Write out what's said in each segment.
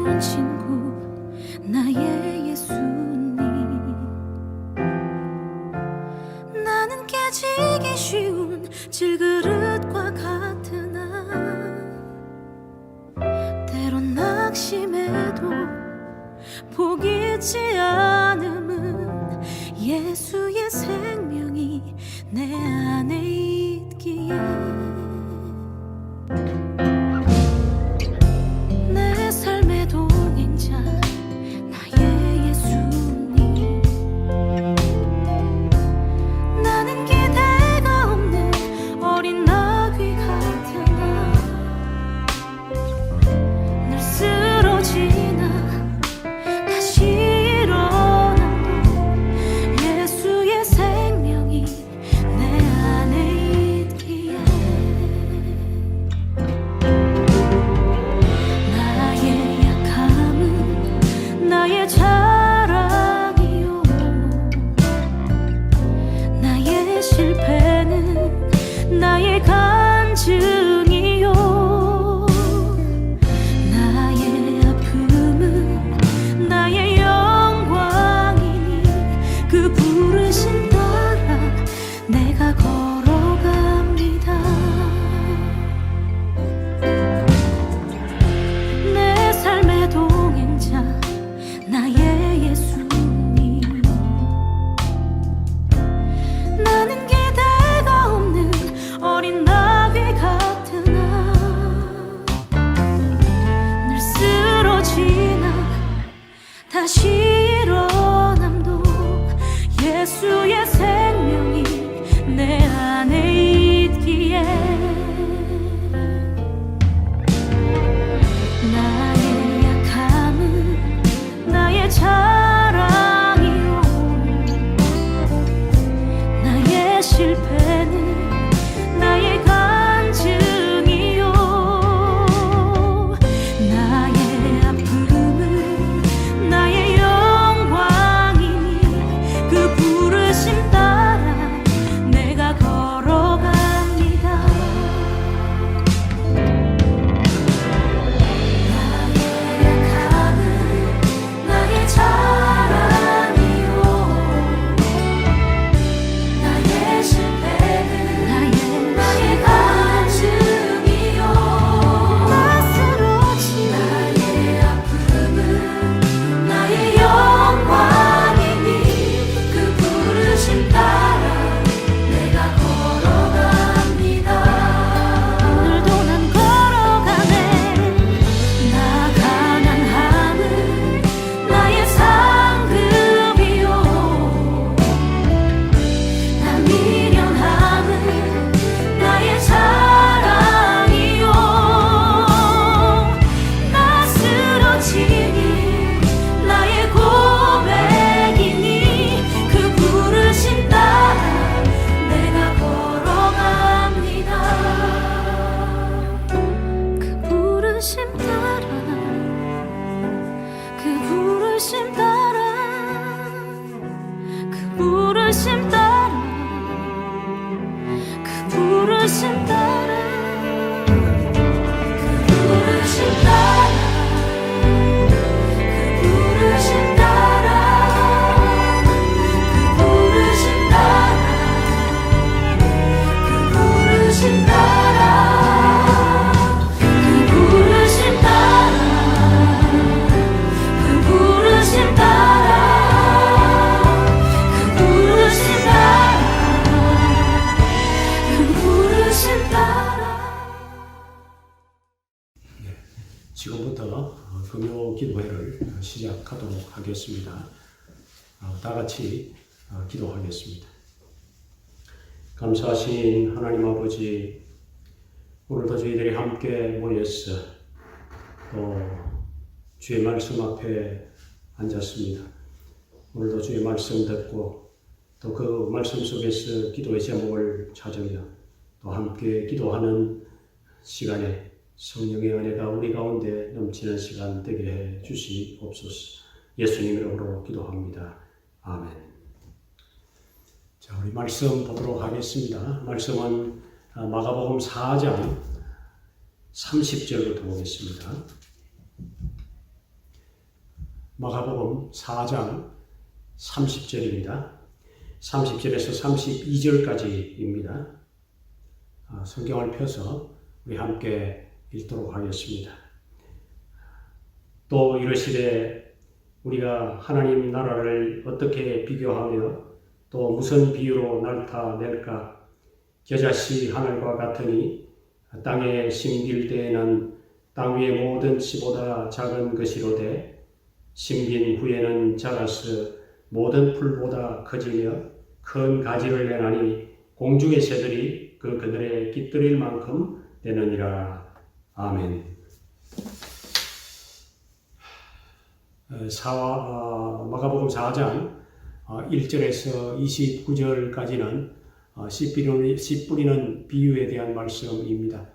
좋은 친구 나의 예수님. 나는 깨지기 쉬운 질그릇과 같으나 때론 낙심해도 포기치 않음은 예수의 생명이 내 안에 있기에. 내 삶의 동행자 나의 예수님. 나는 기대가 없는 어린 나귀 같으나 늘 쓰러지나 다시 일어나도 예수의 생명이 내 안에 있기에. 나의 약함은 나의 자랑이요, 나의 실패는 나의 간증이요, 나의 아픔은 나의 영광이니 그 부르심 따라 내가 걸어갑니다. 내 삶의 동행자 나의 예수님. 나는 기대가 없는 어린 나귀 같으나 늘 쓰러지나 다시 일어남도 예수의 생명이 내 안에 있기에. 나의 약함은 나의 자랑이요, 나의 실패는 나의 간증이요, 나의 아픔은 나의 영광이니 그 부르심 따라 내가 걸어갑니다. 나의 약함은 나의 자랑이요, 나의 실패는 나의 간증이요, 나 쓰러진 나의 아픔은 나의 영광이니 그 부르심 따라 내가 걸어갑니다. 오늘도 난 걸어가네. 나 가난함은 나의 상급이요, 나 미련함은 나의 자랑이요, 나 쓰러짐이 나의 고백이니 그 부르심 따라 내가 걸어갑니다. 그 부르심 따라, 그 부르심 따라, 그 부르심 따라, 그 부르심 따라, 그 부르심 따라, 그 부르심 따라, 그 부르심 따라, 그 부르심 따라, 그 부르심 따라, 그 부르심 따라, 그 부르심 따라, 그 부르심 따라. 지금부터 금요 기도회를 시작하도록 하겠습니다. 다 같이 기도하겠습니다. 감사하신 하나님 아버지, 오늘도 저희들이 함께 모여서 또 주의 말씀 앞에 앉았습니다. 오늘도 주의 말씀 듣고 또 그 말씀 속에서 기도의 제목을 찾으며 또 함께 기도하는 시간에 성령의 은혜가 우리 가운데 넘치는 시간 되게 해 주시옵소서. 예수님 이름으로 기도합니다. 아멘. 자, 우리 말씀 보도록 하겠습니다. 말씀은 마가복음 4장 30절부터 보겠습니다. 마가복음 4장 30절입니다. 30절에서 32절까지입니다. 성경을 펴서 우리 함께 읽도록 하겠습니다. 또 이르시되 우리가 하나님 나라를 어떻게 비교하며 또 무슨 비유로 나타낼까? 겨자씨 하늘과 같으니 땅에 심길 때에는 땅 위의 모든 씨보다 작은 것이로되 심긴 후에는 자라서 모든 풀보다 커지며 큰 가지를 내나니 공중의 새들이 그 그늘에 깃들일 만큼 되느니라. 아멘. 마가복음 4장 1절에서 29절까지는 씨 뿌리는 비유에 대한 말씀입니다.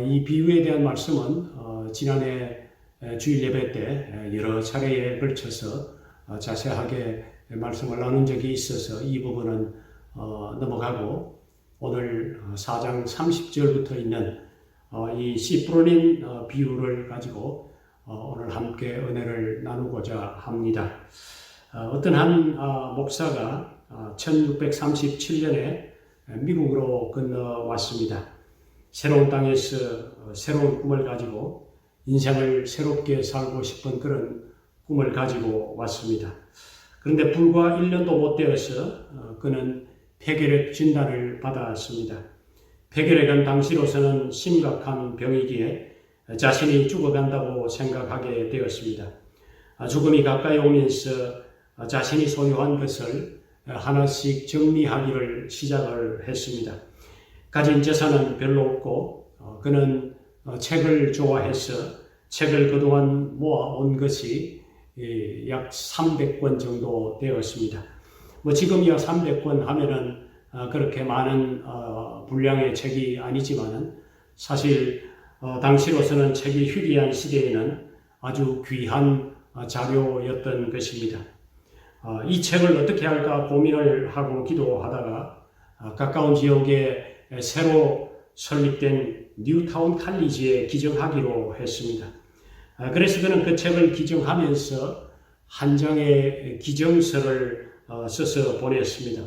이 비유에 대한 말씀은 지난해 주일 예배 때 여러 차례에 걸쳐서 자세하게 말씀을 나눈 적이 있어서 이 부분은 넘어가고 오늘 4장 30절부터 있는 이 씨 뿌리는 비유를 가지고 오늘 함께 은혜를 나누고자 합니다. 어떤 한 목사가 1637년에 미국으로 건너왔습니다. 새로운 땅에서 새로운 꿈을 가지고 인생을 새롭게 살고 싶은 그런 꿈을 가지고 왔습니다. 그런데 불과 1년도 못 되어서 그는 폐결핵 진단을 받았습니다. 폐결핵은 당시로서는 심각한 병이기에 자신이 죽어간다고 생각하게 되었습니다. 죽음이 가까이 오면서 자신이 소유한 것을 하나씩 정리하기를 시작을 했습니다. 가진 재산은 별로 없고 그는 책을 좋아해서 책을 그동안 모아온 것이 약 300권 정도 되었습니다. 지금이야 300권 하면은 그렇게 많은 분량의 책이 아니지만은 사실 당시로서는 책이 희귀한 시대에는 아주 귀한 자료였던 것입니다. 이 책을 어떻게 할까 고민을 하고 기도하다가 가까운 지역에 새로 설립된 뉴타운 칼리지에 기증하기로 했습니다. 그래서 그는 그 책을 기증하면서 한 장의 기증서를 써서 보냈습니다.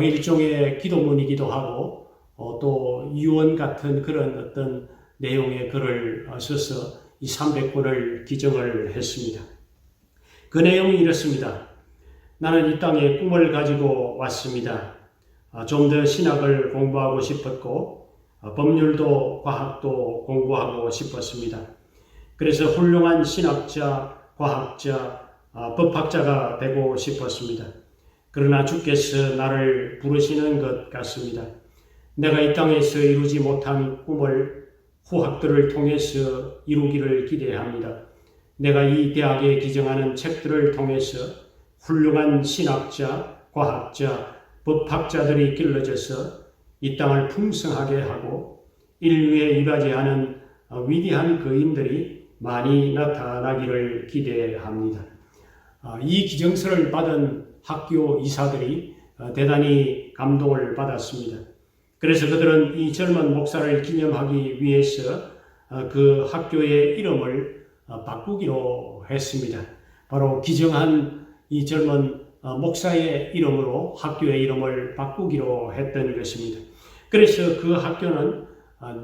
일종의 기도문이기도 하고 또 유언 같은 그런 어떤 내용의 글을 써서 이 300권을 기증을 했습니다. 그 내용이 이렇습니다. 나는 이 땅에 꿈을 가지고 왔습니다. 좀 더 신학을 공부하고 싶었고 법률도 과학도 공부하고 싶었습니다. 그래서 훌륭한 신학자, 과학자, 법학자가 되고 싶었습니다. 그러나 주께서 나를 부르시는 것 같습니다. 내가 이 땅에서 이루지 못한 꿈을 후학들을 통해서 이루기를 기대합니다. 내가 이 대학에 기증하는 책들을 통해서 훌륭한 신학자, 과학자, 법학자들이 길러져서 이 땅을 풍성하게 하고 인류에 이바지하는 위대한 거인들이 많이 나타나기를 기대합니다. 이 기증서를 받은 학교 이사들이 대단히 감동을 받았습니다. 그래서 그들은 이 젊은 목사를 기념하기 위해서 그 학교의 이름을 바꾸기로 했습니다. 바로 기증한 이 젊은 목사의 이름으로 학교의 이름을 바꾸기로 했던 것입니다. 그래서 그 학교는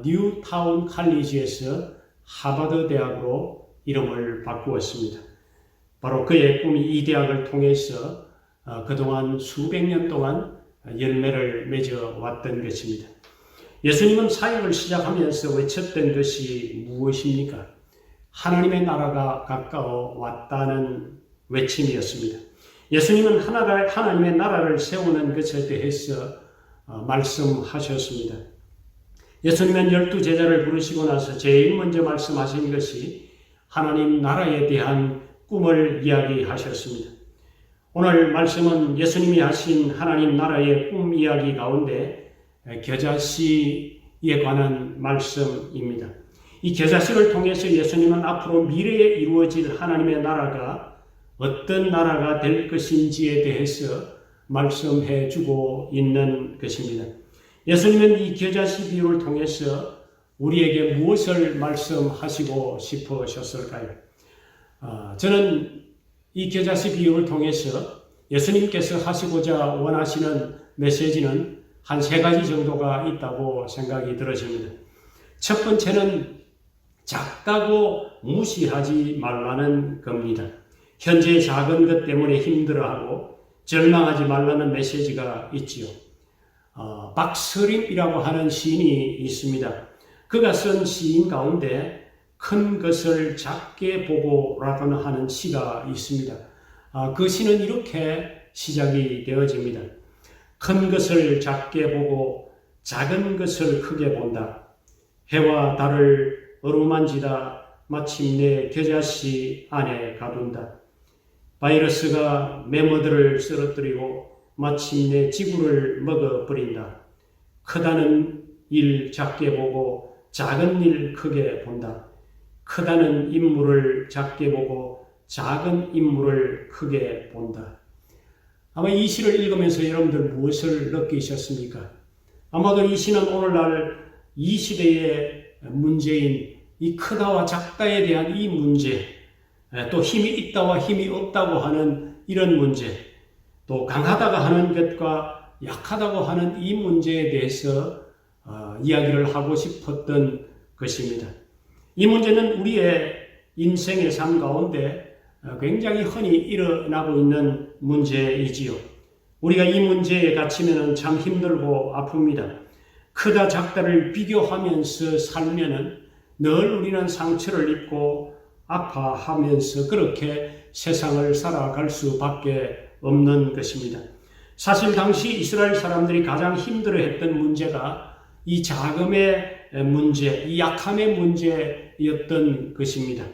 뉴타운 칼리지에서 하버드 대학으로 이름을 바꾸었습니다. 바로 그의 꿈이 이 대학을 통해서 그동안 수백 년 동안 열매를 맺어왔던 것입니다. 예수님은 사역을 시작하면서 외쳤던 것이 무엇입니까? 하나님의 나라가 가까워 왔다는 외침이었습니다. 예수님은 하나님의 나라를 세우는 것에 대해서 말씀하셨습니다. 예수님은 12제자를 부르시고 나서 제일 먼저 말씀하신 것이 하나님 나라에 대한 꿈을 이야기하셨습니다. 오늘 말씀은 예수님이 하신 하나님 나라의 꿈 이야기 가운데 겨자씨에 관한 말씀입니다. 이 겨자씨를 통해서 예수님은 앞으로 미래에 이루어질 하나님의 나라가 어떤 나라가 될 것인지에 대해서 말씀해 주고 있는 것입니다. 예수님은 이 겨자씨 비유를 통해서 우리에게 무엇을 말씀하시고 싶으셨을까요? 저는 이 겨자씨 비유를 통해서 예수님께서 하시고자 원하시는 메시지는 한 3가지 정도가 있다고 생각이 들어집니다. 첫 번째는 작다고 무시하지 말라는 겁니다. 현재 작은 것 때문에 힘들어하고 절망하지 말라는 메시지가 있지요. 박서림이라고 하는 시인이 있습니다. 그가 쓴 시인 가운데 큰 것을 작게 보고라고 하는 시가 있습니다. 그 시는 이렇게 시작이 되어집니다. 큰 것을 작게 보고 작은 것을 크게 본다. 해와 달을 어루만지다 마침내 겨자씨 안에 가둔다. 바이러스가 메모들을 쓰러뜨리고 마침내 지구를 먹어버린다. 크다는 일 작게 보고 작은 일 크게 본다. 크다는 인물을 작게 보고 작은 인물을 크게 본다. 아마 이 시를 읽으면서 여러분들 무엇을 느끼셨습니까? 아마도 이 시는 오늘날 이 시대의 문제인 이 크다와 작다에 대한 이 문제, 또 힘이 있다와 힘이 없다고 하는 이런 문제, 또 강하다고 하는 것과 약하다고 하는 이 문제에 대해서 이야기를 하고 싶었던 것입니다. 이 문제는 우리의 인생의 삶 가운데 굉장히 흔히 일어나고 있는 문제이지요. 우리가 이 문제에 갇히면 참 힘들고 아픕니다. 크다 작다를 비교하면서 살면은 늘 우리는 상처를 입고 아파하면서 그렇게 세상을 살아갈 수밖에 없는 것입니다. 사실 당시 이스라엘 사람들이 가장 힘들어했던 문제가 이 자금의 문제, 이 약함의 문제였던 것입니다.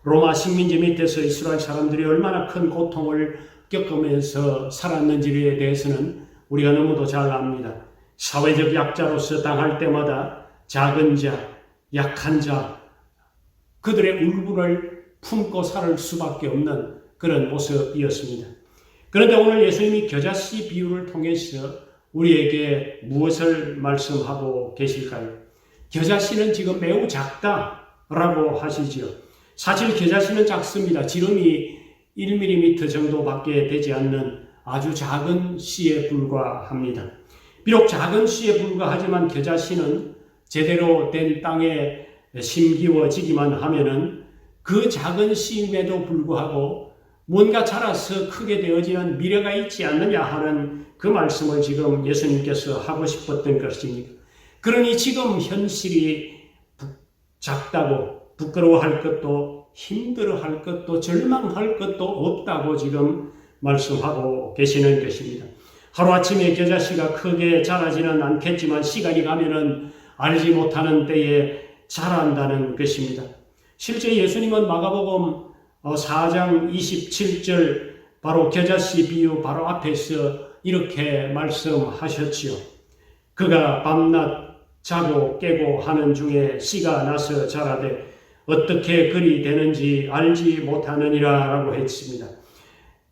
로마 식민지 밑에서 이스라엘 사람들이 얼마나 큰 고통을 겪으면서 살았는지에 대해서는 우리가 너무도 잘 압니다. 사회적 약자로서 당할 때마다 작은 자, 약한 자, 그들의 울분을 품고 살 수밖에 없는 그런 모습이었습니다. 그런데 오늘 예수님이 겨자씨 비유를 통해서 우리에게 무엇을 말씀하고 계실까요? 겨자씨는 지금 매우 작다라고 하시지요. 사실 겨자씨는 작습니다. 지름이 1mm 정도밖에 되지 않는 아주 작은 씨에 불과합니다. 비록 작은 씨에 불과하지만 겨자씨는 제대로 된 땅에 심기워지기만 하면은 그 작은 씨임에도 불구하고 뭔가 자라서 크게 되어지는 미래가 있지 않느냐 하는 그 말씀을 지금 예수님께서 하고 싶었던 것입니다. 그러니 지금 현실이 작다고 부끄러워할 것도 힘들어할 것도 절망할 것도 없다고 지금 말씀하고 계시는 것입니다. 하루아침에 겨자씨가 크게 자라지는 않겠지만 시간이 가면은 알지 못하는 때에 자란다는 것입니다. 실제 예수님은 마가복음 4장 27절 바로 겨자씨 비유 바로 앞에서 이렇게 말씀하셨지요. 그가 밤낮 자고 깨고 하는 중에 씨가 나서 자라되 어떻게 그리 되는지 알지 못하느니라 라고 했습니다.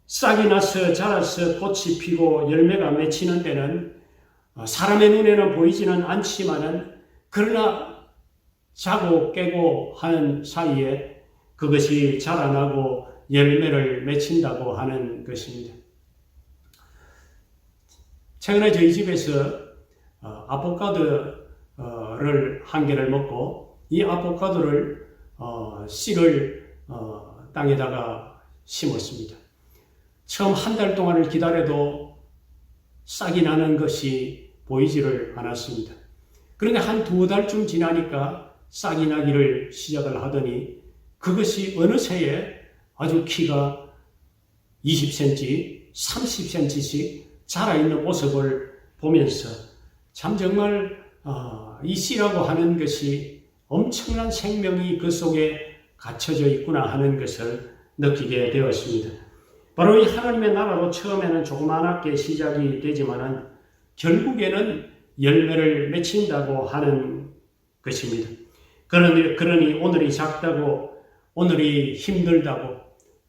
싹이 나서 자라서 꽃이 피고 열매가 맺히는 때는 사람의 눈에는 보이지는 않지만은 그러나 자고 깨고 하는 사이에 그것이 자라나고 열매를 맺힌다고 하는 것입니다. 최근에 저희 집에서 아보카도를 한 개를 먹고 이 아보카도를 씨를 땅에다가 심었습니다. 처음 한 달 동안을 기다려도 싹이 나는 것이 보이지를 않았습니다. 그런데 한 2달쯤 지나니까 싹이 나기를 시작을 하더니 그것이 어느새에 아주 키가 20cm, 30cm씩 자라있는 모습을 보면서 참 정말 이 씨라고 하는 것이 엄청난 생명이 그 속에 갇혀져 있구나 하는 것을 느끼게 되었습니다. 바로 이 하나님의 나라도 처음에는 조그맣게 시작이 되지만은 결국에는 열매를 맺힌다고 하는 것입니다. 그러니 오늘이 작다고, 오늘이 힘들다고,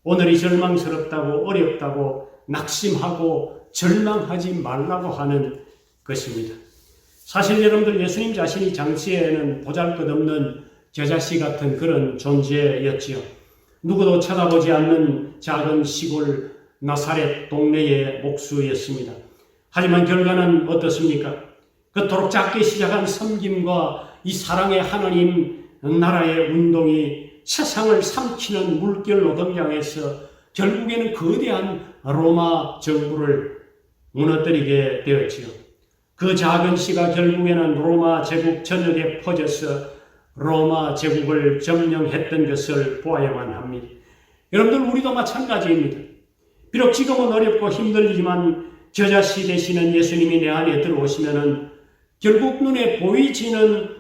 오늘이 절망스럽다고, 어렵다고, 낙심하고 절망하지 말라고 하는 것입니다. 사실 여러분들 예수님 자신이 당시에는 보잘것없는 겨자씨 같은 그런 존재였지요. 누구도 쳐다보지 않는 작은 시골 나사렛 동네의 목수였습니다. 하지만 결과는 어떻습니까? 그토록 작게 시작한 섬김과 이 사랑의 하나님 나라의 운동이 세상을 삼키는 물결로 등장해서 결국에는 거대한 로마 정부를 무너뜨리게 되었지요. 그 작은 시가 결국에는 로마 제국 전역에 퍼져서 로마 제국을 점령했던 것을 보아야만 합니다. 여러분들, 우리도 마찬가지입니다. 비록 지금은 어렵고 힘들지만 저자시 되시는 예수님이 내 안에 들어오시면은 결국 눈에 보이지는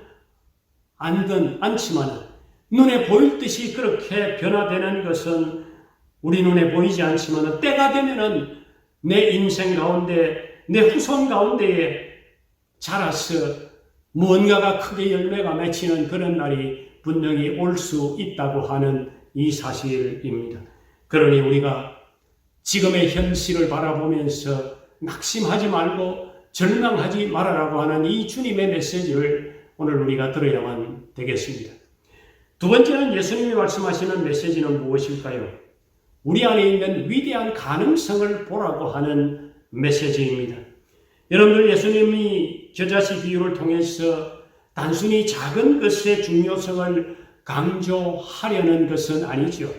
않지만 눈에 보일 듯이 그렇게 변화되는 것은 우리 눈에 보이지 않지만 때가 되면은 내 인생 가운데, 내 후손 가운데에 자라서 무언가가 크게 열매가 맺히는 그런 날이 분명히 올 수 있다고 하는 이 사실입니다. 그러니 우리가 지금의 현실을 바라보면서 낙심하지 말고 절망하지 말아라고 하는 이 주님의 메시지를 오늘 우리가 들어야만 되겠습니다. 두 번째는 예수님이 말씀하시는 메시지는 무엇일까요? 우리 안에 있는 위대한 가능성을 보라고 하는 메시지입니다. 여러분들, 예수님이 겨자씨 비유를 통해서 단순히 작은 것의 중요성을 강조하려는 것은 아니죠.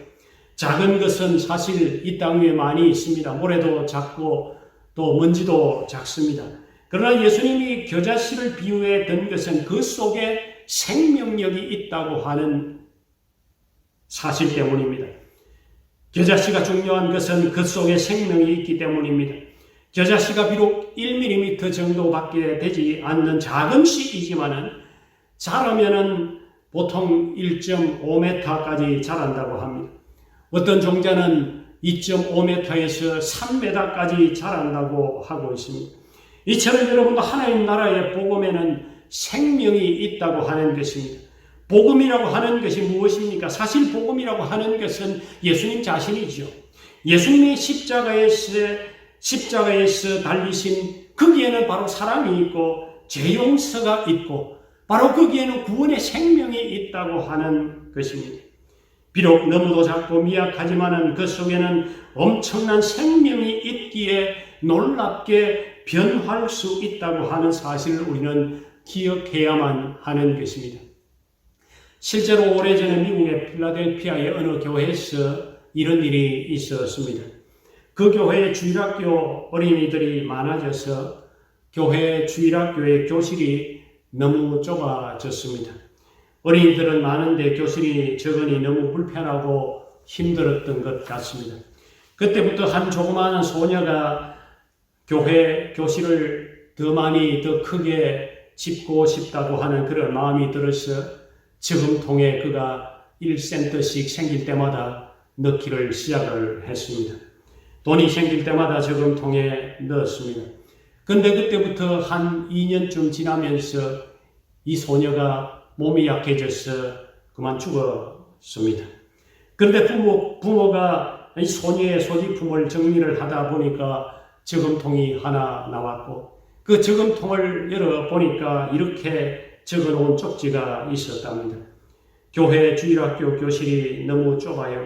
작은 것은 사실 이 땅 위에 많이 있습니다. 모래도 작고 또 먼지도 작습니다. 그러나 예수님이 겨자씨를 비유해 든 것은 그 속에 생명력이 있다고 하는 사실 때문입니다. 겨자씨가 중요한 것은 그 속에 생명이 있기 때문입니다. 겨자씨가 비록 1mm 정도밖에 되지 않는 작은 씨이지만은 자라면은 보통 1.5m까지 자란다고 합니다. 어떤 종자는 2.5m에서 3m까지 자란다고 하고 있습니다. 이처럼 여러분도 하나님 나라의 복음에는 생명이 있다고 하는 것입니다. 복음이라고 하는 것이 무엇입니까? 사실 복음이라고 하는 것은 예수님 자신이죠. 예수님의 십자가에서 달리신 거기에는 바로 사랑이 있고 죄 용서가 있고 바로 거기에는 구원의 생명이 있다고 하는 것입니다. 비록 너무도 작고 미약하지만은 그 속에는 엄청난 생명이 있기에 놀랍게 변할 수 있다고 하는 사실을 우리는 기억해야만 하는 것입니다. 실제로 오래전에 미국의 필라델피아의 어느 교회에서 이런 일이 있었습니다. 그 교회에 주일학교 어린이들이 많아져서 교회 주일학교의 교실이 너무 좁아졌습니다. 어린이들은 많은데 교실이 적으니 너무 불편하고 힘들었던 것 같습니다. 그때부터 한 조그마한 소녀가 교회 교실을 더 크게 짓고 싶다고 하는 그런 마음이 들어서 저금통에 그가 1센트씩 생길 때마다 넣기를 시작을 했습니다. 돈이 생길 때마다 저금통에 넣었습니다. 근데 그때부터 한 2년쯤 지나면서 이 소녀가 몸이 약해져서 그만 죽었습니다. 그런데 부모가 이 소녀의 소지품을 정리를 하다 보니까 저금통이 하나 나왔고 그 저금통을 열어보니까 이렇게 적어놓은 쪽지가 있었답니다. 교회 주일학교 교실이 너무 좁아요.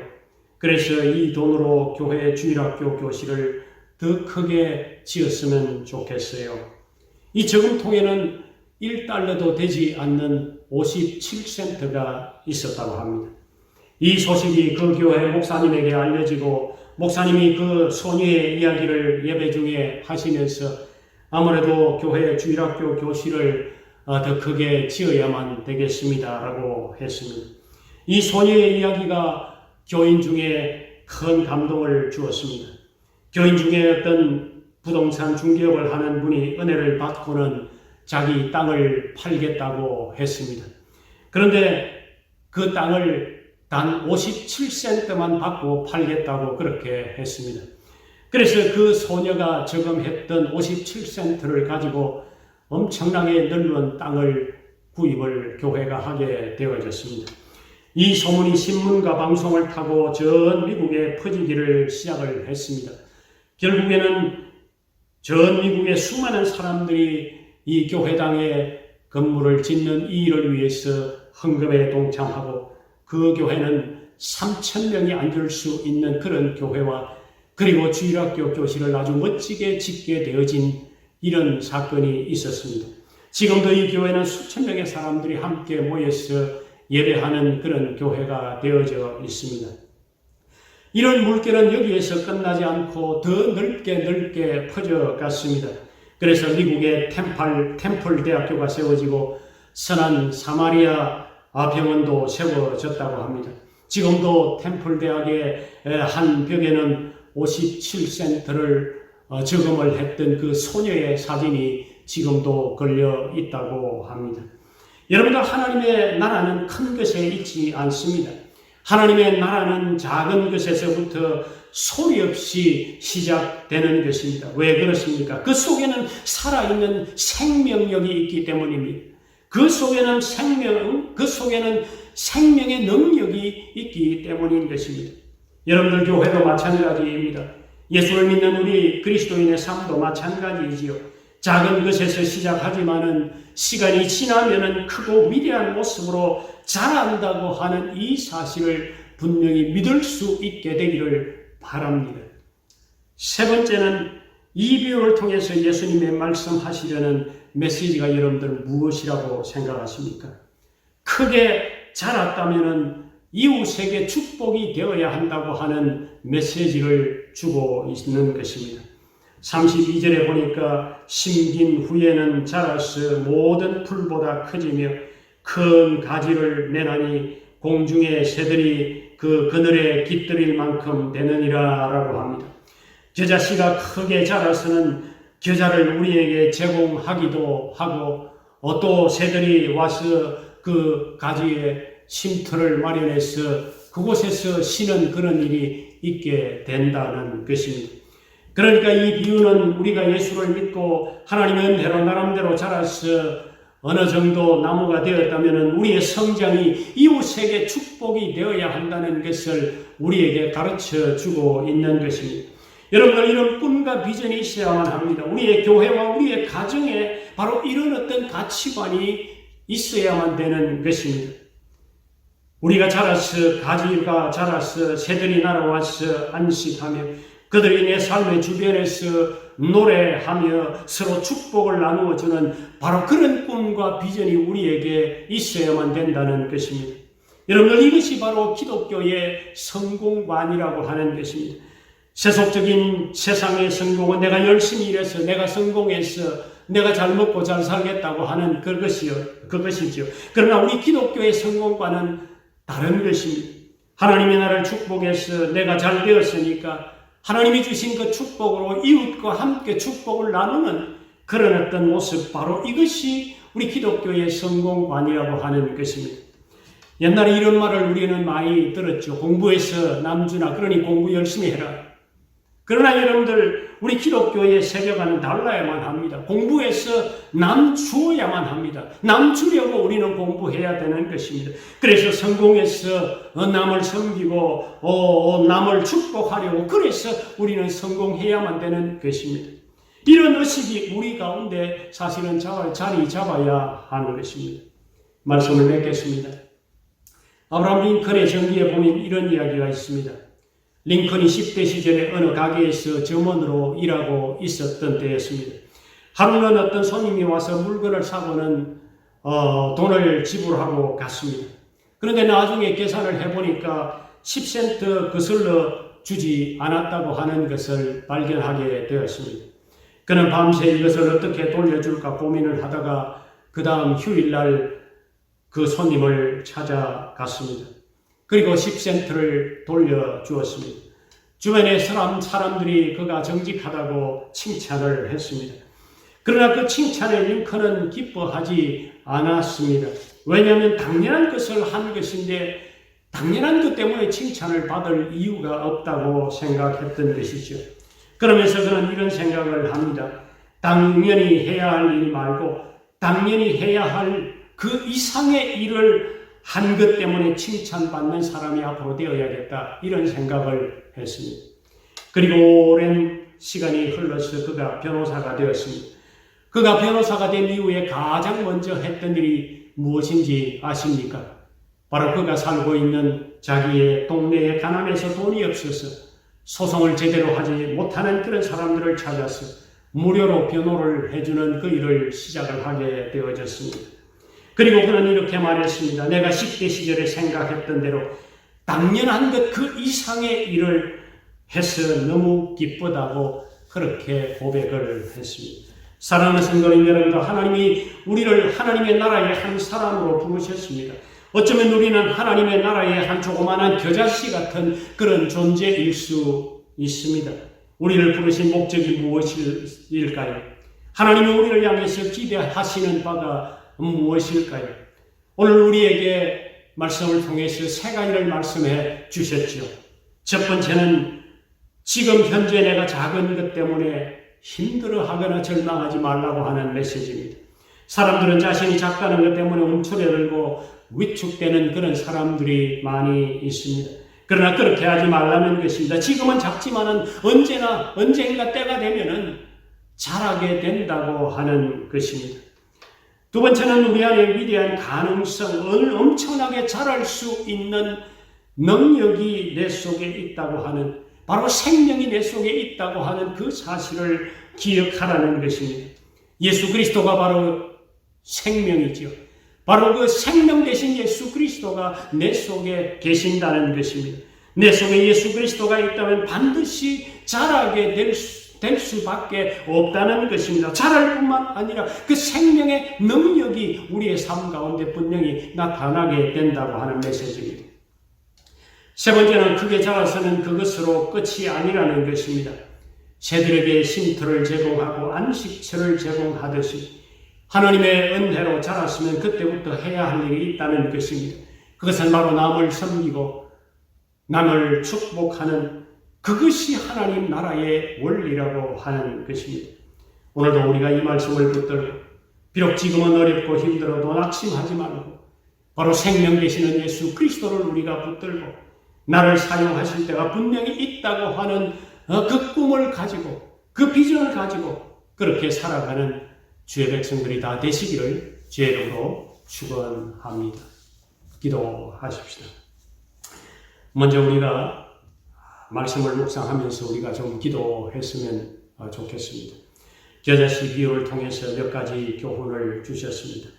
그래서 이 돈으로 교회 주일학교 교실을 더 크게 지었으면 좋겠어요. 이 저금통에는 1달러도 되지 않는 57센트가 있었다고 합니다. 이 소식이 그 교회 목사님에게 알려지고 목사님이 그 소녀의 이야기를 예배 중에 하시면서 아무래도 교회 주일학교 교실을 더 크게 지어야만 되겠습니다라고 했습니다. 이 소녀의 이야기가 교인 중에 큰 감동을 주었습니다. 교인 중에 어떤 부동산 중개업을 하는 분이 은혜를 받고는 자기 땅을 팔겠다고 했습니다. 그런데 그 땅을 단 57센트만 받고 팔겠다고 그렇게 했습니다. 그래서 그 소녀가 저금했던 57센트를 가지고 엄청나게 넓은 땅을 구입을 교회가 하게 되어졌습니다. 이 소문이 신문과 방송을 타고 전 미국에 퍼지기를 시작을 했습니다. 결국에는 전 미국의 수많은 사람들이 이 교회당에 건물을 짓는 이 일을 위해서 헌금에 동참하고 그 교회는 3,000명이 앉을 수 있는 그런 교회와 그리고 주일학교 교실을 아주 멋지게 짓게 되어진 이런 사건이 있었습니다. 지금도 이 교회는 수천 명의 사람들이 함께 모여서 예배하는 그런 교회가 되어져 있습니다. 이런 물결은 여기에서 끝나지 않고 더 넓게 퍼져갔습니다. 그래서 미국의 템플 대학교가 세워지고 선한 사마리아 병원도 세워졌다고 합니다. 지금도 템플 대학의 한 벽에는 57센트를 저금을 했던 그 소녀의 사진이 지금도 걸려 있다고 합니다. 여러분들, 하나님의 나라는 큰 것에 있지 않습니다. 하나님의 나라는 작은 것에서부터 소리 없이 시작되는 것입니다. 왜 그렇습니까? 그 속에는 살아있는 생명력이 있기 때문입니다. 그 속에는 생명의 능력이 있기 때문인 것입니다. 여러분들, 교회도 마찬가지입니다. 예수를 믿는 우리 그리스도인의 삶도 마찬가지이지요. 작은 것에서 시작하지만은 시간이 지나면은 크고 위대한 모습으로 자란다고 하는 이 사실을 분명히 믿을 수 있게 되기를 바랍니다. 세 번째는 이 비유를 통해서 예수님의 말씀하시려는 메시지가 여러분들 무엇이라고 생각하십니까? 크게 자랐다면은 이웃에게 축복이 되어야 한다고 하는 메시지를 주고 있는 것입니다. 32절에 보니까 심긴 후에는 자라서 모든 풀보다 커지며 큰 가지를 내나니 공중의 새들이 그 그늘에 깃들일 만큼 되느니라 라고 합니다. 겨자씨가 크게 자라서는 겨자를 우리에게 제공하기도 하고 또 새들이 와서 그 가지에 쉼터를 마련해서 그곳에서 쉬는 그런 일이 있게 된다는 것입니다. 그러니까 이 비유는 우리가 예수를 믿고 하나님의 은혜로 나름대로 자라서 어느 정도 나무가 되었다면 우리의 성장이 이웃에게 축복이 되어야 한다는 것을 우리에게 가르쳐 주고 있는 것입니다. 여러분들, 이런 꿈과 비전이 있어야만 합니다. 우리의 교회와 우리의 가정에 바로 이런 어떤 가치관이 있어야만 되는 것입니다. 우리가 자라서, 가지가 자라서 새들이 날아와서 안식하며 그들이 내 삶의 주변에서 노래하며 서로 축복을 나누어주는 바로 그런 꿈과 비전이 우리에게 있어야만 된다는 것입니다. 여러분들, 이것이 바로 기독교의 성공관이라고 하는 것입니다. 세속적인 세상의 성공은 내가 열심히 일해서 내가 성공해서 내가 잘 먹고 잘 살겠다고 하는 그것이죠. 그러나 우리 기독교의 성공관은 다른 것입니다. 하나님이 나를 축복해서 내가 잘 되었으니까 하나님이 주신 그 축복으로 이웃과 함께 축복을 나누는 그런 어떤 모습, 바로 이것이 우리 기독교의 성공관이라고 하는 것입니다. 옛날에 이런 말을 우리는 많이 들었죠. 공부해서 남주나, 그러니 공부 열심히 해라. 그러나 여러분들, 우리 기독교의 세계관은 달라야만 합니다. 공부해서 남 주어야만 합니다. 남 주려고 우리는 공부해야 되는 것입니다. 그래서 성공해서 남을 섬기고 남을 축복하려고, 그래서 우리는 성공해야만 되는 것입니다. 이런 의식이 우리 가운데 사실은 자리 잡아야 하는 것입니다. 말씀을 맺겠습니다. 아브라함 링컨의 전기에 보면 이런 이야기가 있습니다. 링컨이 10대 시절에 어느 가게에서 점원으로 일하고 있었던 때였습니다. 하루는 어떤 손님이 와서 물건을 사고는 돈을 지불하고 갔습니다. 그런데 나중에 계산을 해보니까 10센트 거슬러 주지 않았다고 하는 것을 발견하게 되었습니다. 그는 밤새 이것을 어떻게 돌려줄까 고민을 하다가 그 다음 휴일날 그 손님을 찾아갔습니다. 그리고 10센트를 돌려주었습니다. 주변의 사람들이 그가 정직하다고 칭찬을 했습니다. 그러나 그 칭찬에 링컨은 기뻐하지 않았습니다. 왜냐하면 당연한 것을 한 것인데 당연한 것 때문에 칭찬을 받을 이유가 없다고 생각했던 것이죠. 그러면서 그는 이런 생각을 합니다. 당연히 해야 할 일 말고 당연히 해야 할 그 이상의 일을 한 것 때문에 칭찬받는 사람이 앞으로 되어야겠다, 이런 생각을 했습니다. 그리고 오랜 시간이 흘러서 그가 변호사가 되었습니다. 그가 변호사가 된 이후에 가장 먼저 했던 일이 무엇인지 아십니까? 바로 그가 살고 있는 자기의 동네의 가난해서 돈이 없어서 소송을 제대로 하지 못하는 그런 사람들을 찾아서 무료로 변호를 해주는 그 일을 시작을 하게 되어졌습니다. 그리고 그는 이렇게 말했습니다. 내가 10대 시절에 생각했던 대로 당연한 것 그 이상의 일을 해서 너무 기쁘다고 그렇게 고백을 했습니다. 사랑하는 성도님 여러분도 하나님이 우리를 하나님의 나라의 한 사람으로 부르셨습니다. 어쩌면 우리는 하나님의 나라의 한 조그마한 겨자씨 같은 그런 존재일 수 있습니다. 우리를 부르신 목적이 무엇일까요? 하나님이 우리를 향해서 기대하시는 바가 무엇일까요? 오늘 우리에게 말씀을 통해서 세 가지를 말씀해 주셨죠. 첫 번째는 지금 현재 내가 작은 것 때문에 힘들어하거나 절망하지 말라고 하는 메시지입니다. 사람들은 자신이 작다는 것 때문에 움츠러들고 위축되는 그런 사람들이 많이 있습니다. 그러나 그렇게 하지 말라는 것입니다. 지금은 작지만은 언젠가 때가 되면은 자라게 된다고 하는 것입니다. 두 번째는 우리 안에 위대한 가능성을 엄청나게 자랄 수 있는 능력이 내 속에 있다고 하는, 바로 생명이 내 속에 있다고 하는 그 사실을 기억하라는 것입니다. 예수 그리스도가 바로 생명이죠. 바로 그 생명 되신 예수 그리스도가 내 속에 계신다는 것입니다. 내 속에 예수 그리스도가 있다면 반드시 자라게 될 수밖에 없다는 것입니다. 자랄 뿐만 아니라 그 생명의 능력이 우리의 삶 가운데 분명히 나타나게 된다고 하는 메시지입니다. 세 번째는 크게 자라서는 그것으로 끝이 아니라는 것입니다. 새들에게 쉼터를 제공하고 안식처를 제공하듯이 하나님의 은혜로 자랐으면 그때부터 해야 할 일이 있다는 것입니다. 그것은 바로 남을 섬기고 남을 축복하는 그것이 하나님 나라의 원리라고 하는 것입니다. 오늘도 우리가 이 말씀을 붙들고 비록 지금은 어렵고 힘들어도 낙심하지 말고 바로 생명 되시는 예수 그리스도를 우리가 붙들고 나를 사용하실 때가 분명히 있다고 하는 그 꿈을 가지고 그 비전을 가지고 그렇게 살아가는 주의 백성들이 다 되시기를 주의 이름으로 축원합니다. 기도하십시다. 먼저 우리가 말씀을 묵상하면서 우리가 좀 기도했으면 좋겠습니다. 겨자씨 비유를 통해서 몇 가지 교훈을 주셨습니다.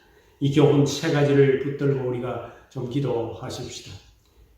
이 교훈 세 가지를 붙들고 우리가 좀 기도하십시다.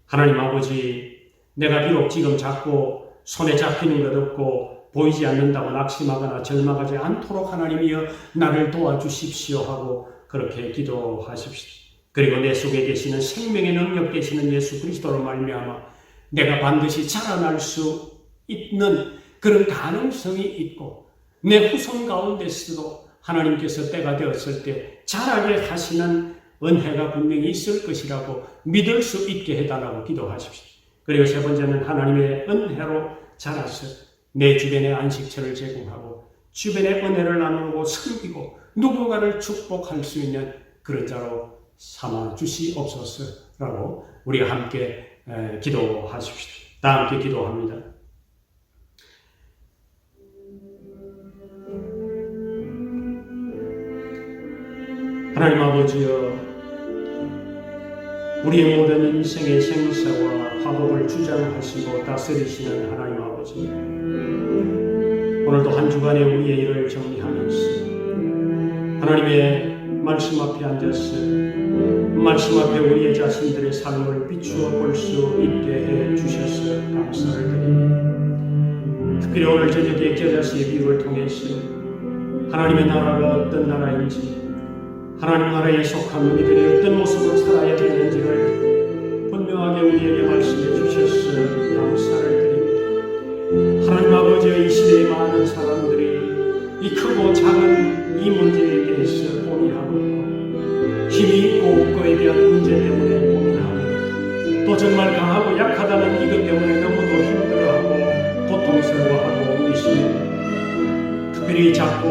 하나님 아버지, 내가 비록 지금 작고 손에 잡히는 것 없고 보이지 않는다고 낙심하거나 절망하지 않도록 하나님이여 나를 도와주십시오 하고 그렇게 기도하십시오. 그리고 내 속에 계시는 생명의 능력 되시는 예수 그리스도로 말미암아 내가 반드시 자라날 수 있는 그런 가능성이 있고 내 후손 가운데서도 하나님께서 때가 되었을 때 자라게 하시는 은혜가 분명히 있을 것이라고 믿을 수 있게 해달라고 기도하십시오. 그리고 세 번째는 하나님의 은혜로 자라서 내 주변에 안식처를 제공하고 주변에 은혜를 나누고 섬기고 누군가를 축복할 수 있는 그런 자로 삼아 주시옵소서라고 우리가 함께 기도하십시오. 다 함께 기도합니다. 하나님 아버지여, 우리의 모든 인생의 생사와 화복을 주장하시고 다스리시는 하나님 아버지, 오늘도 한 주간의 우리의 일을 정리하면서 하나님의 말씀 앞에 앉아서 말씀 앞에 우리의 자신들의 삶을 비추어 볼 수 있게 해 주셔서 감사를 드립니다. 특별히 오늘 저녁에 겨자씨의 비유를 통해서 하나님의 나라가 어떤 나라인지, 하나님 나라에 속한 우리들이 어떤 모습으로 살아야 되는지를 분명하게 우리에게 말씀해 주셔서 감사를 드립니다. 하나님 아버지의 이 시대의 많은 사람들이 이 크고 작은 이 문제에 대해서 고민하고 있고 힘이 있고 없고에 대한 문제 때문에 고민하고 또 정말 강하고 약하다는 이것 때문에 너무도 힘들어하고 고통스러워하고 있습니다. 특별히 작고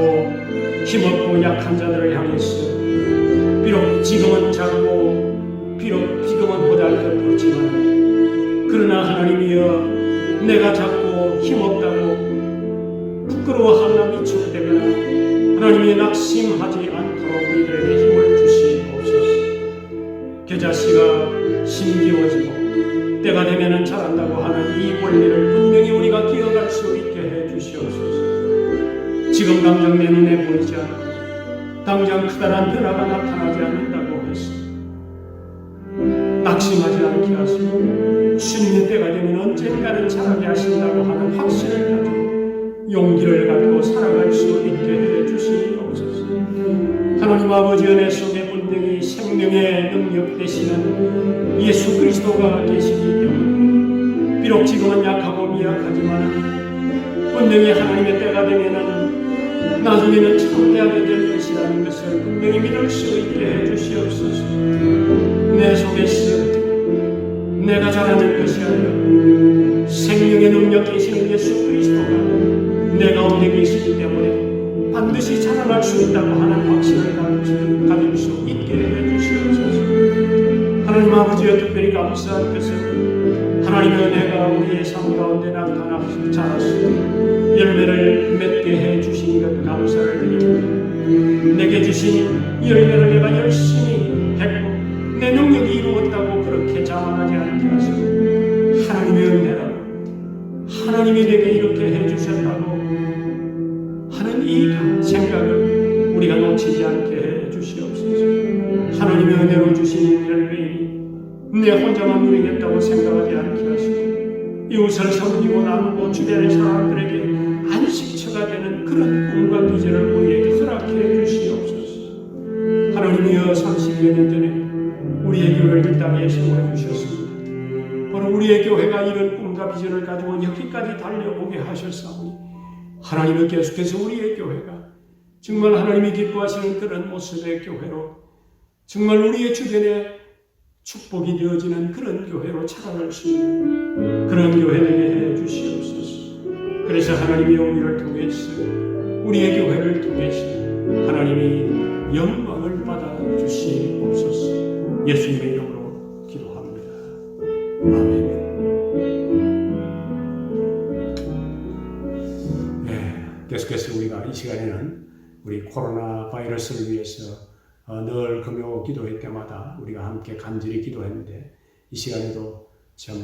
힘없고 약한 자들을 향해서 비록 지금은 작고 비록 지금은 보잘것없지만 그러나 하나님이여 내가 작고 힘없다고 부끄러워하나 위축되거나 하나님이 낙심하지 않도록 우리들에게 힘을 주시옵소서. 겨자씨가 심기워지고 때가 되면은 자란다고 하는 이 원리를 분명히 우리가 기억할 수 있게 해 주시옵소서. 지금 당장 내 눈에 보이지 않고 당장 크다란 변화가 나타나지 않는다고 했어. 낙심하지 않게 하시고 주님의 때가 되면 언젠가는 자라게 하신다고 하는 확신을 가지고 용기를 갖고 살아갈 수 있게 해 주시옵소서. 하나님 아버지 은혜 속에 분명히 생명의 능력 되시는 예수 그리스도가 계시기 때문에 비록 지금은 약하고 미약하지만 분명히 하나님의 때가 되면은 나중에는 참되하게 될 것이라는 것을 분명히 믿을 수 있게 해 주시옵소서. 내 속에서 내가 자라는 것이 아니라 생명의 능력 되시는 예수 그리스도가 내 가운데 계시기 때문에 반드시 자라날 수 있다고 하는 확신을 가질 수 있게 해주시옵소서. 하나님 아버지여, 특별히 감사한 것은 하나님의 은혜가 우리의 삶 가운데 나타나서 자라서 열매를 맺게 해주신 것 감사를 드립니다. 내게 주신 열매를 내가 열심히 했고 내 능력이 이루었다고 그렇게 자만하지 않게 하시고 하나님의 은혜라고 하나님이 내게 이렇게 해주셨다고 하는 이 생각을 우리가 놓치지 않게 해주시옵소서. 하나님의 은혜로 주신 열매이니 내 혼자만 누리겠다고 생각하지 않게 하시고 이웃을 섬기고 나누고 주변의 사람들에게 안식처가 되는 그런 꿈과 비전을 우리에게 허락해 주시옵소서. 하나님이여, 30여 년 전에 우리의 교회를 이 땅에 세워주셨습니다. 바로 우리의 교회가 이런 꿈과 비전을 가지고 여기까지 달려오게 하셨사오니 하나님은 계속해서 우리의 교회가 정말 하나님이 기뻐하시는 그런 모습의 교회로 정말 우리의 주변에 축복이 되어지는 그런 교회로 자라날 수 있는 그런 교회 되게 해 주시옵소서. 그래서 하나님이 우리를 통해서 우리의 교회를 통해서 하나님이 영광을 받아 주시옵소서. 예수님의 이름으로 기도합니다. 아멘. 계속해서 우리가 이 시간에는 우리 코로나 바이러스를 위해서 늘 금요 기도회 때마다 우리가 함께 간절히 기도했는데 이 시간에도 참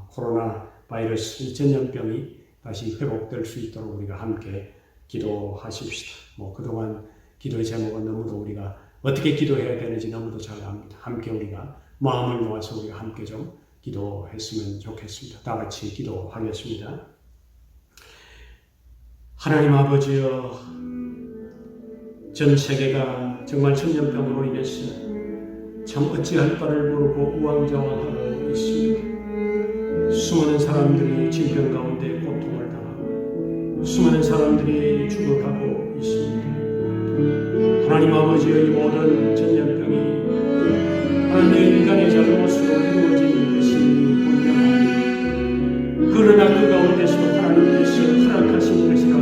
코로나 바이러스 전염병이 다시 회복될 수 있도록 우리가 함께 기도하십시다. 그동안 기도의 제목은 너무도 우리가 어떻게 기도해야 되는지 너무도 잘 압니다. 함께 우리가 마음을 모아서 우리가 함께 좀 기도했으면 좋겠습니다. 다 같이 기도하겠습니다. 하나님 아버지여, 전 세계가 정말 전염병으로 인해서 참 어찌할 바를 모르고 우왕좌왕하고 있습니다. 수많은 사람들이 질병 가운데 고통을 당하고 수많은 사람들이 죽어가고 있습니다. 하나님 아버지의 이 모든 전염병이 하나님의 인간의 잘못으로 이루어진 것이 분명합니다. 그러나 그 가운데서도 하나님께서 허락하신 것이라고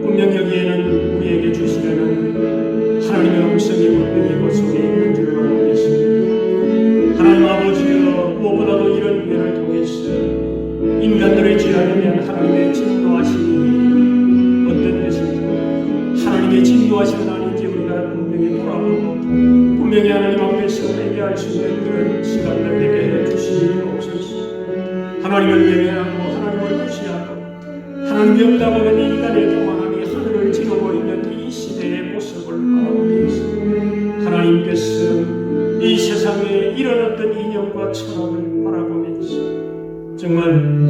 분명 여기에는 우리에게 주시려는 하나님의 음성이 분명히 그 속에 있는 줄로 믿습니다. 하나님 아버지여, 무엇보다도 이런 기회를 통해서 인간들의 죄악에 대한 하나님의 진노하심이 어떤 것인지, 하나님의 진노하심은 아닌지 우리가 분명히 돌아보고 분명히 하나님 앞에서 회개할 수 있는 그런 시간을 되게 해주시옵소서. 하나님을 외면하고 하나님을 무시하고 하나님이 없다고 하는 인간의 교만함이 하늘을 지르고 있는 이 시대의 모습을 바라보고 있습니다. 하나님께서 이 세상에 이런 어떤 이념과 철학을 바라보면서 정말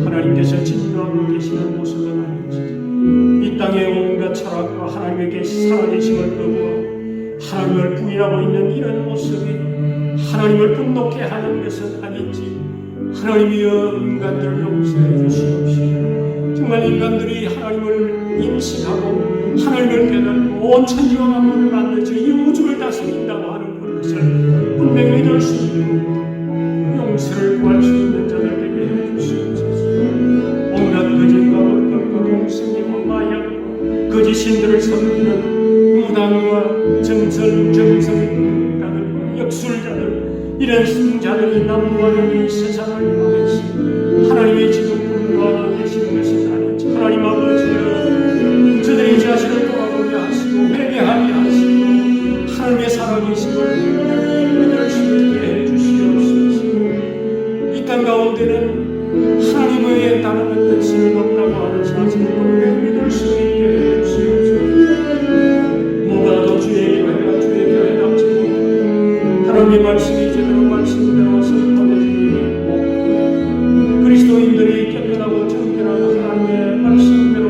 하나님께서 진노하고 계시는 모습은 아닌지, 이 땅의 온갖 철학과 하나님에게 살아계심을 거부하고 하나님을 부인하고 있는 이런 모습이 하나님을 분노케 하는 것은 아닌지 하나님이여, 인간들을 용서해 주시옵시고 정말 인간들이 하나님을 임신하고 하나님을 깨닫고 온 천지와 만물을 만들어 이 우주를 다스린다고 하는 그것을 분명히 믿을 수 있는 용서를 구할 수 있는 자들 되게 해 주시옵소서. 온갖 거짓과 불법과 공성과 마약과 거짓 신들을 섬기는 무당과 정성가들, 역술자들, 이런 승자들이 난무하는 이 세상을 향해서 하나님의 지금 분노하고 계시는 것은 아닌지 하나님 아버지여, 저들의 자신을 돌아보게 하시고 회개하게 하시고 하나님의 살아계심을 믿을 수 있게 해주시옵소서. 아버지는 하나님 외에 다른 어떤 신이 없다고 하는 사실을 우리가 믿을 수 있게 해주시옵소서. 무엇보다도 주의 교회가 주의 교회답지 못하고 하나님의 말씀이 제대로 말씀대로 선포되지 못하고 그리스도인들이 깨끗하고 정결하고 하나님의 말씀대로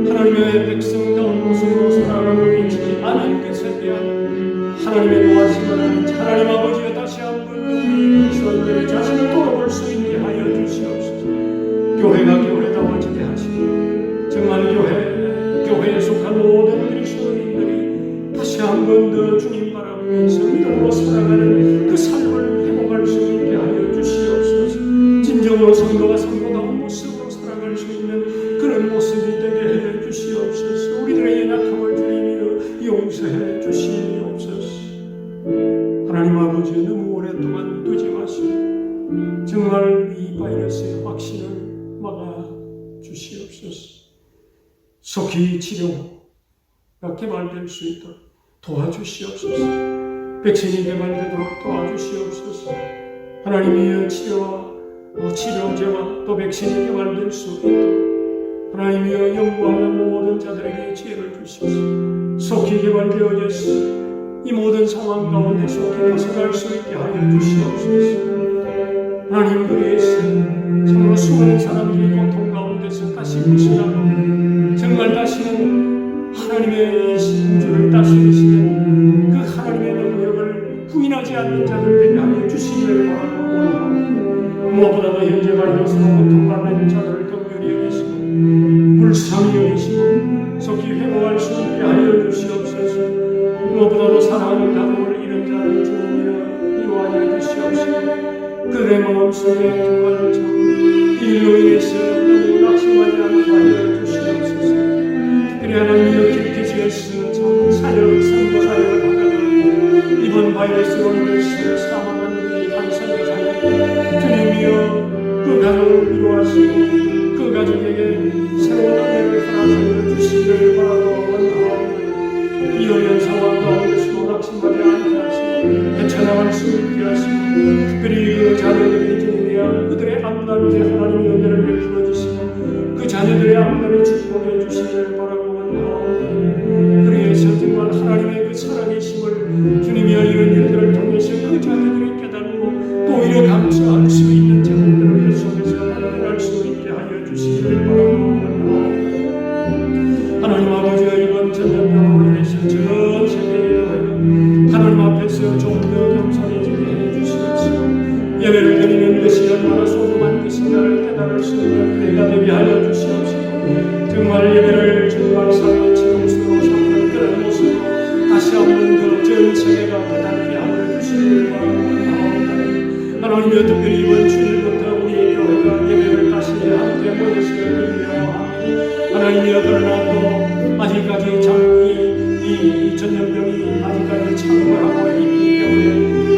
하나님의 백성다운 모습으로 살아가고 있지 않은 것에 대한 하나님의 노하심을 하나님 아버지가 다시 한번 우리 그리스도인들의 자신을 돌아볼 수 있게 하여 주시옵소서. 교회가 교회다워지게 하시고 정말 교회에 속한 모든 그리스도인들이 다시 한번 더 주님 바라보면서 믿음으로 살아가는 그 삶을 회복할 수 있게 하여 주시옵소서. 진정으로 성도가 성도다운 모습으로 살아갈 수 있는 그런 모습이 되게 해 주시옵소서. 우리들의 연약함을 주님이 용서해 주시옵소서. 하나님 아버지, 너무 오랫동안 두지 마시고 정말 이 바이러스의 확신을 막아 주시옵소서. 속히 치료가 개발될 수 있도록 도와주시옵소서. 백신이 개발되도록 도와주시옵소서. 하나님이여 치료와 치료제와 또 백신이 개발될 수 있도록 하나님이여 연구하는 모든 자들에게 지혜를 주시옵소서. 속히 개발되어졌으니 이 모든 상황 가운데 속히 벗어날 수 있게 하여 주시옵소서. 하나님 그리에서 정말 수많은 사람들이 고통 가운데서 다시 벗어나고 정말 다시는 하나님의 이 우주를 다스리시는 그 하나님의 능력을 부인하지 않는 자들 되게 하여 주시기를 바라고 원하옵니다. 무엇보다도 현재 바이러스로 고통받는 자들을 긍휼히 여기시고 불쌍히 여기시고 속히 회복할 수 있게 하여 주시옵소서. 무엇보다도 사랑하는 가족을 잃은 자를 주님이여 이와하여 주시옵시고 그들의 마음속에 정말 이 일로 인해서 너무 낙심하지 않게 하여 주시옵소서. 특별히 하나님이여 길티지에서 참 사역, 선교 사역을 하다가 이번 바이러스로 인해서 사망한 우리 한사의 자녀 주님이여 그 가족을 위로하시고 그 가족에게 새로운 은혜를 허락하여 주시기를 바라고 원하옵나이다. 이 어려운 상황 가운데서도 낙심하지 않게 하시고 헤쳐나갈 수 있게 하시고 특별히 그 자녀들이 주님이여 그들의 앞날에 하나님의 은혜를 베풀어 주시고 그 자녀들의 앞날에 축복해 주시기를 바라고 원하옵나이다. 그래서 정말 하나님의 그 살아계심을 주님이여 이런 일들을 통해서 그 자녀들이 깨닫고 또 오히려 감사할 수 있는 제목들을 그 속에서 발견할 수 있게 하여 주시기를 바라고 원하옵나이다. 하나님 아버지 이번 전염병으로 인해서 전 세계의 교회가 하나님 앞에서 좀 더 겸손해지게 해주시옵시고 예배를 드리는 것이 얼마나 소중한 것인가를 깨달을 수 있는 때가 되게 하여 주시옵시고 정말 예배를 정말 삶의 지금수로 삼는 그런 모습으로 다시 한 번 더 전 세계가 깨닫게 하여 주시기를 바랍니다. 하나님이여 특별히 이번 주일부터 우리 교회가 예배를 다시 함께 모여서 드리려 합니다. 하나님이여 그러나 또 아직까지 이 전염병이 아직까지 창궐하고 있기 때문에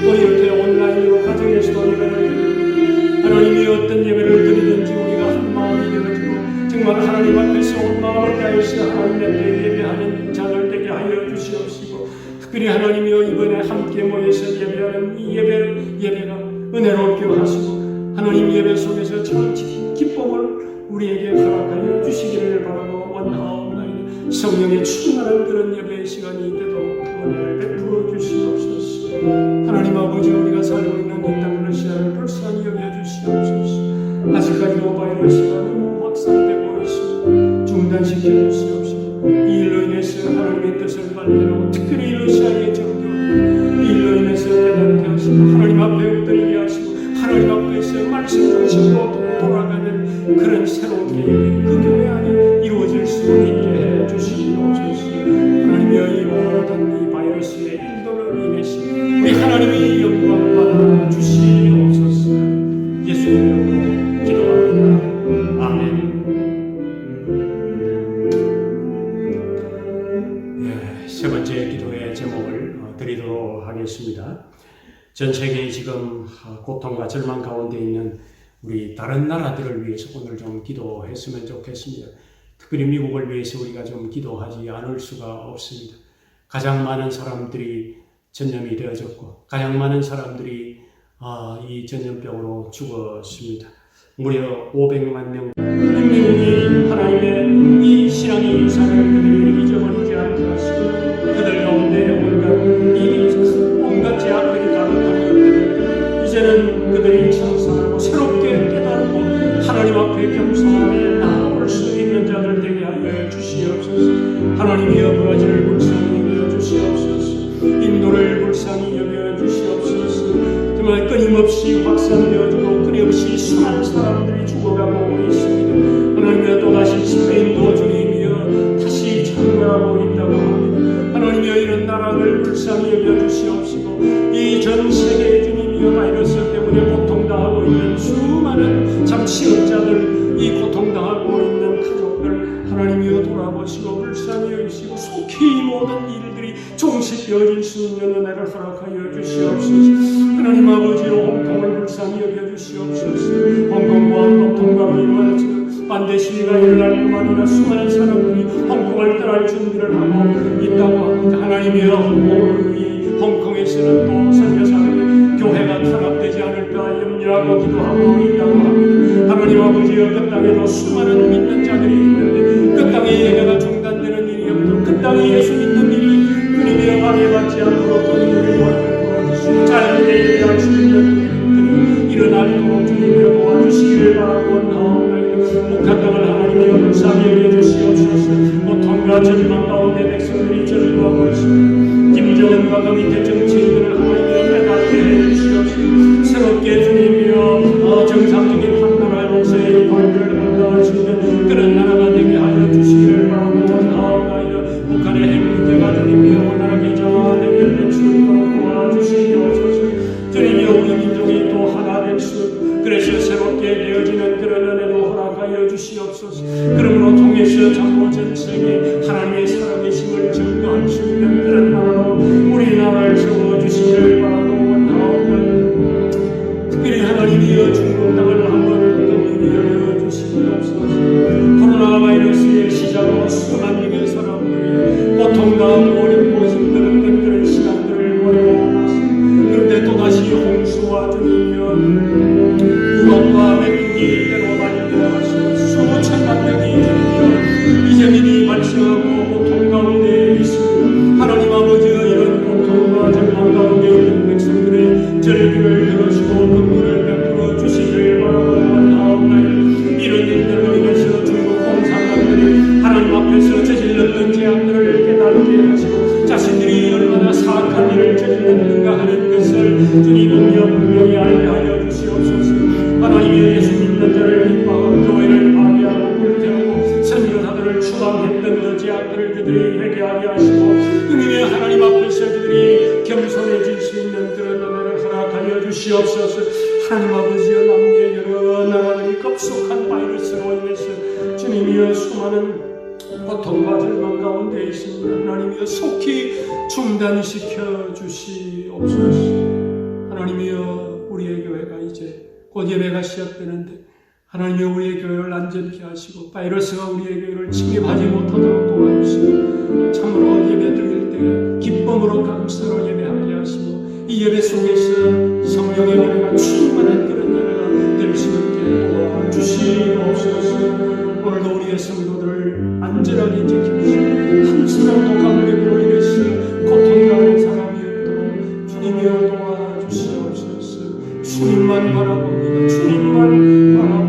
또 이렇게 온라인으로 가정에서도 예배를 드리고 하나님이 어떤 예배를 드리든지 우리가 한 마음이 되어지고 정말 하나님 앞에서 온 마음을 다해서 하나님 앞에 예배하는 자들 되게 하여 주시옵시고 특별히 하나님이여 이번에 함께 모여서 예배하는 이 예배가 은혜롭게 하시고 하나님 예배 속에서 참 기쁨을 우리에게 허락하여 주시기를 바라고 원하옵나이다. 성령의 충만한 그런 예배의 시간이 되도록 은혜를 베풀어 주시옵소서. 하나님 아버지 우리가 살고 있는 이 땅 러시아를 불쌍히 여겨주시옵소서. 아직까지도 바이러스가 너무 확산되고 있습니다. 중단시켜 주시옵소서. 이 일로 인해서 하나님의 뜻을 발견하고 특별히 러시아의 정교 이 일로 인해서 깨닫게 하시고 하나님 앞에 엎드리게 하시고 하나님 앞에서 말씀 중심으로 돌아가는 그런 새로운 계획이 그 교회 안에 이루어질 수 있게 해 주시옵소서. 하나님이여 이 모든 이 바이러스의 인도로 인해서 우리 하나님이 영광 받아 주시옵소서. 예수님 이름으로 기도합니다. 아멘. 세 번째 기도의 제목을 드리도록 하겠습니다. 전 세계에 지금 고통과 절망 가운데 있는 우리 다른 나라들을 위해서 오늘 좀 기도했으면 좋겠습니다. 특별히 미국을 위해서 우리가 좀 기도하지 않을 수가 없습니다. 가장 많은 사람들이 전염이 되어졌고 가장 많은 사람들이 이 전염병으로 죽었습니다. 무려 500만 명 인민이 하나님의 이 신앙의 유산을 그들이 잊어버리지 않게 하시고 그들 가운데 온갖 제약들이 가득하여 이제는 그들이 참선하고 새롭게 깨달고 하나님 앞에 겸손하게 나아올 수 있는 자들 되게 하여 주시옵소서. 하나님이여 브라질을 불쌍히 여겨 주시옵소서. 인도를 불쌍히 여겨 주시옵소서. 정말 끊임없이 확산되어지고 끊임없이 수많은 사람들이 죽어가고 있습니다. 하나님이여 또다시 스페인도 주님이여 다시 창궐하고 있다고 합니다. 하나님이여 이런 나라를 불쌍히 여겨 주시옵시고 이 전 세계 주님이여 바이러스 때문에 고통당하고 있는 수많은 참 취업자들 이 고통당하고 있는 가족들 하나님이여 돌아보시고 불쌍히 여기시고 속히 모든 일들이 종식되어질 수 있는 은혜를 허락하여 주시옵소서. 하나님 아버지로 홍콩을 불쌍히 여겨주시옵소서. 홍콩과 고통과 인원을 지금 반대 시위가 일어날 뿐만 아니라 수많은 사람들이 홍콩을 떠날 준비를 하고 있다고 합니다. 하나님이여 이 홍콩에서는 또 선교사들이 교회가 탄압되지 않을까 염려하고 기도하고 있다고 합니다. 하나님 아버지여 그 땅에도 수많은 믿는 자들이 있는데 그 땅에 예배가 중단되는 일이 없도록 그 땅에 예수 믿는 일이 주님의 방해받지 않도록 그들을 도와주시고 자연의 예배할 수 있는 일들이 일어나도록 주님의 도와주시기를 바라옵나이다. 북한 땅을 하나님이여 불쌍히 여겨주시옵소서. 고통과 절망 가운데 백성들이 절규하고 있습니다. 김정은과 그 밑에 정치인들을 하나님이여 깨닫게 해주시옵소서. 새롭게 주님이여 정상적인 한 나라 용서의 발표를 한다할 수 있는 그런 나라가 되게 하여 주시기를 바라옵나이다. 북한의 핵 문제가 주님이여 원활하게 해결될 수 있도록 도와주시옵소서. 주님이여 우리 민족이 또 하나 될 수 그래서 새롭게 되어지는 그런 은혜도 허락하여 주시옵소서. 그러므로 통해서 전부 전 세계 하나님의 살아계심을 증거할 수 있는 그런 나라로 우리나라를 세워주시기를 바라옵나이다. 특별히 하나님이여 중국 땅을 한번 긍휼히 여겨주시옵소서. 코로나 바이러스의 시작으로 수만 명의 사람들이 고통당하고 어렵고 힘든 그런 시간들을 보내고 있습니다. 그런데 또다시 홍수와 주님이여 유럽과 외국이 때로 발견하시고 수천만 명이 주님이여 이재민이 발생하고 고통 가운데 있습니다. 하나님 아버지여 이런 고통과 절망 가운데 있는 백성들의 절규를 들으시고 긍휼을 베풀어 주시기를 바라옵나이다. 이런 일들로 인해서 중국 공산당들이 하나님 앞에서 저질렀던 죄악들을 깨닫게 하시고 자신들이 얼마나 사악한 일을 저질렀는가 하는 것을 주님은요 분명히 알게 하여 주시옵소서. 하나님의 예수 믿는 자를 핍박하고 교회를 파괴하고 불태우고 선교사들을 추방했던 그 죄악들을 그들이 회개하게 하시고 주님의 하나님 앞에서 그들이 겸손해질 수 있는 그런 은혜를 허락하여 주시옵소서. 하나님 아버지여 남미의 여러 나라들이 급속한 바이러스로 인해서 주님이여 수많은 고통과 절망 가운데 있습니다. 하나님이여 속히 중단시켜 주시옵소서. 하나님이여 우리의 교회가 이제 곧 예배가 시작되는데 하나님이여 우리의 교회를 안전케 하시고 바이러스가 우리의 교회를 침입하지 못하도록 도와주시고 참으로 예배 드릴 때 기쁨으로 감사로 예배하게 하시고 이 예배 속에서 성령의 은혜가 충만한 그런 예배가 될 수 있게 도와주시옵소서. 오늘도 우리의 성도들을 안전하게 지키시고 한 사람도 감염으로 인해서 고통당하는 사람이 없도록 주님이여 도와주시옵소서. 주님만 바라봅니다. 주님만 바라봅니다.